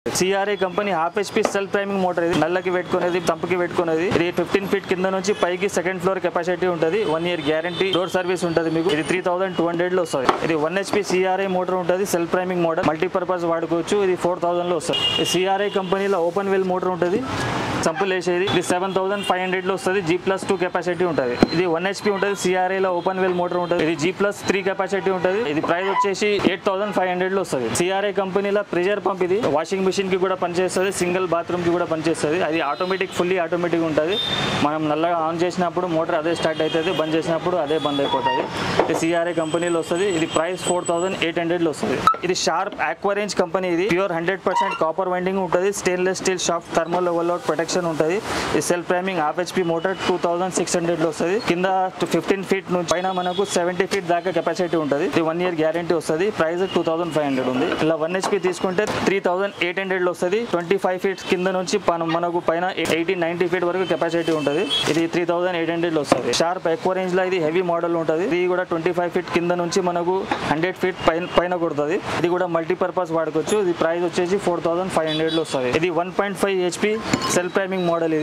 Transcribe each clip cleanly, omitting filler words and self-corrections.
CRI company half HP self priming motor. ఇది నల్లకి పెట్టుకునేది, తంపుకి పెట్టుకునేది. ఇది 15 ఫీట్ కింద నుంచి పైకి సెకండ్ ఫ్లోర్ కెపాసిటీ ఉంటుంది. 1 ఇయర్ గ్యారంటీ, డోర్ సర్వీస్ ఉంటుంది మీకు. ఇది 3200 లో వస్తుంది. ఇది 1 హెచ్పీ సిఆర్ఐ మోటార్ ఉంటుంది. సెల్ఫ్ ప్రైమింగ్ మోటార్, మల్టీపర్పస్ వాడుకోవచ్చు. ఇది 4000 లో వస్తుంది. సిఆర్ఐ కంపెనీలో ఓపెన్ వెల్ మోటార్ ఉంటుంది, సంపులు వేసేది. ఇది 7500 లో వస్తుంది. G+2 కెపాసిటీ ఉంటుంది. ఇది 1 హెచ్పీ ఉంటుంది. సిఆర్ఐ లో ఓపెన్ వెల్ మోటార్ ఉంటుంది. ఇది G+3 కెపాసిటీ ఉంటుంది. ఇది ప్రైస్ వచ్చేసి 8500 లో వస్తుంది. సిఆర్ఐ కంపెనీలో ప్రెషర్ పంప్. ఇది వాషింగ్ మిషన్ కి కూడా పనిచేస్తుంది, సింగిల్ బాత్రూమ్ కి కూడా పనిచేస్తుంది. అది ఆటోమేటిక్, ఫుల్లీ ఆటోమేటిక్ ఉంటుంది. మనం నల్లగా ఆన్ చేసినప్పుడు మోటార్ అదే స్టార్ట్ అవుతుంది, బంద్ చేసినప్పుడు అదే బంద్ అయిపోతుంది. ఇది సిఆర్ఐ కంపెనీలో వస్తుంది. ఇది ప్రైస్ 4800 లో వస్తుంది. ఇది షార్ప్ ఆక్వారేంజ్ కంపెనీ. ఇది ప్యూర్ 100% కాపర్ వైండింగ్ ఉంటుంది. Stainless steel shaft, thermal overload protection ఉంటుంది. ఈ self priming half HP motor 2600 లో వస్తుంది. కింద 15 ఫీట్ నుంచి పైన మనకు 70 ఫీట్ దాకా కెపాసిటీ ఉంటుంది. ఇది 1 ఇయర్ గ్యారంటీ వస్తుంది. ప్రైస్ 2500 ఉంది. ఇలా 1 హెచ్పీ తీసుకుంటే 3800 లో వస్తుంది. 25 ఫీట్ కింద నుంచి మనకు పైన 80-90 ఫీట్ వరకు కెపాసిటీ ఉంటుంది. ఇది 3800 లో వస్తుంది. షార్ప్ ఆక్వారేంజ్ లో ఇది హెవీ మోడల్ ఉంటుంది. ఇది కూడా 25 ఫీట్ కింద నుంచి మనకు 100 ఫీట్ పైన కొడుతుంది. ఇది కూడా మల్టీపర్పస్ వాడుకోవచ్చు. ఇది ప్రైస్ వచ్చేసి 4500 లో వస్తుంది. ఇది 1.5 హెచ్పీ సెల్ఫ్ ప్రైమింగ్ మోడల్.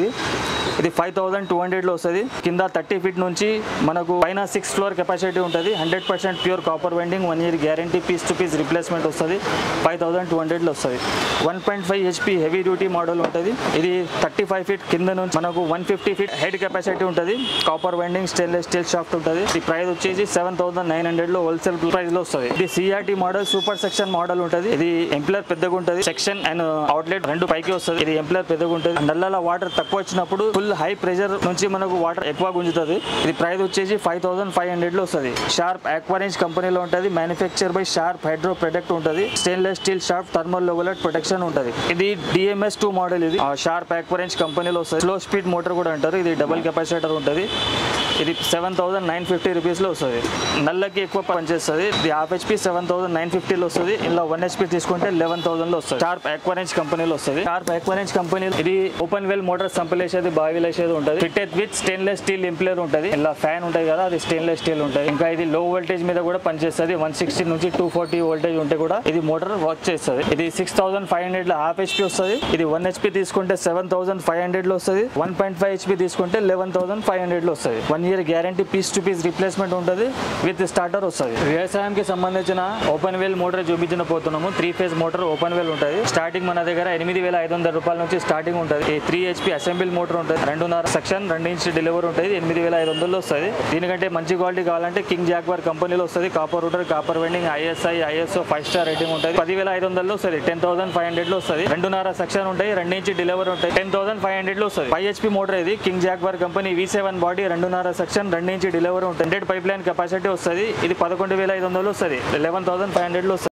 ఇది 5200 లో వస్తుంది. కింద 30 ఫీట్ నుంచి మనకు పైన 6 ఫ్లోర్ కెపాసిటీ ఉంటుంది. 100% pure copper winding, 1 year guarantee, piece to piece replacement వస్తుంది. 5200 లో వస్తుంది. 1.5 హెచ్పీ హెవీ డ్యూటీ మోడల్ ఉంటుంది. ఇది 35 ఫీట్ కింద నుంచి మనకు 150 ఫీట్ హెడ్ కెపాసిటీ ఉంటుంది. Copper winding, stainless steel shaft ఉంటుంది. ఈ ప్రైస్ వచ్చేసి 7900 లో హోల్సేల్ ప్రైస్ లో వస్తుంది. ఇది CRT model, super section model ఉంటుంది. ఇది ఎంప్లర్ పెద్దగా ఉంటుంది. సెక్షన్ అండ్ అవుట్లెట్ రెండు పైకి వస్తుంది. ఇది ఎంప్లర్ పెద్దగా ఉంటుంది. నల్లల వాటర్ తక్కువ వచ్చినప్పుడు ఫుల్ హై ప్రెషర్ నుంచి మనకు వాటర్ ఎక్కువ గుంజుతుంది. ఇది ప్రైస్ వచ్చేసి 5500 లో వస్తుంది. షార్ప్ ఆక్వారేంజ్ కంపెనీలో ఉంటుంది. Manufacture by sharp hydro product ఉంటుంది. Stainless steel shaft, thermal overload protection ఉంటుంది. ఇది DMS2 మోడల్. ఇది షార్ప్ ఆక్వారేంజ్ కంపెనీలో వస్తుంది. స్లో స్పీడ్ మోటార్ కూడా అంటారు. ఇది డబుల్ కెపాసిటర్ ఉంటుంది. ఇది 7950 రూపీస్ లో వస్తుంది. నల్లకి ఎక్కువ పనిచేస్తుంది. ఇది హాఫ్ హెచ్పీ 7950 లో వస్తుంది. ఇలా 1 హెచ్పీ తీసుకుంటే 11000 లో వస్తుంది. షార్ప్ ఆక్వారేంజ్ కంపెనీలో వస్తుంది. షార్ప్ ఆక్వారేంజ్ కంపెనీ ఇది ఓపెన్ వెల్ మోటార్, సంపలేసేది, బావిలేసేది ఉంటుంది. ఫిటెడ్ విత్ స్టెయిన్లెస్ స్టీల్ ఇంప్లర్ ఉంటుంది. ఇలా ఫ్యాన్ ఉంటుంది కదా, అది స్టెయిన్లెస్ స్టీల్ ఉంటుంది. ఇంకా ఇది లో వోల్టేజ్ మీద కూడా పనిచేస్తుంది. 160 నుంచి 240 వోల్టేజ్ ఉంటే కూడా ఇది మోటార్ వర్క్ చేస్తుంది. ఇది 6500 లో హాఫ్ హెచ్పీ వస్తుంది. ఇది 1 హెచ్పీ తీసుకుంటే 7500 లో వస్తుంది. 1.5 హెచ్పీ తీసుకుంటే 11500 లో వస్తుంది. 1 year guarantee, piece to piece replacement ఉంటుంది. విత్ స్టార్టర్ వస్తుంది. వ్యవసాయానికి సంబంధించిన ఓపెన్ వెల్ మోటార్ చూపించిన పోతున్నాము. 3 ఫేజ్ మోటార్ ఓపెన్ వెల్ ఉంటుంది. స్టార్టింగ్ మన దగ్గర 8500 రూపాయల నుంచి స్టార్టింగ్ ఉంటుంది. 3 హెచ్పీ అసెంబ్లీ మోటార్ ఉంటుంది. 2.5 సెక్షన్, 2 ఇంచ్ డెలివరీ ఉంటుంది. 8500 లో వస్తుంది. దీనికంటే మంచి క్వాలిటీ కావాలంటే కింగ్ జాగ్వార్ కంపెనీలో వస్తుంది. Copper router, copper winding, ISI, ISO 5 star rating ఉంటుంది. 10500 లో వస్తుంది. 10500 లో వస్తుంది. 2.5 సెక్షన్ ఉంటాయి, 2 ఇంచ్ డెలివరీ ఉంటాయి. 10500 లో వస్తుంది. 5 హెచ్పీ మోటార్. ఇది king jaguar company V7 body, 2.5 section, 2 inch delivery ఉంటుంది. 100 పైప్ లైన్ కెపాసిటీ వస్తుంది. ఇది 11500 లో వస్తుంది. 11500 లో వస్తుంది.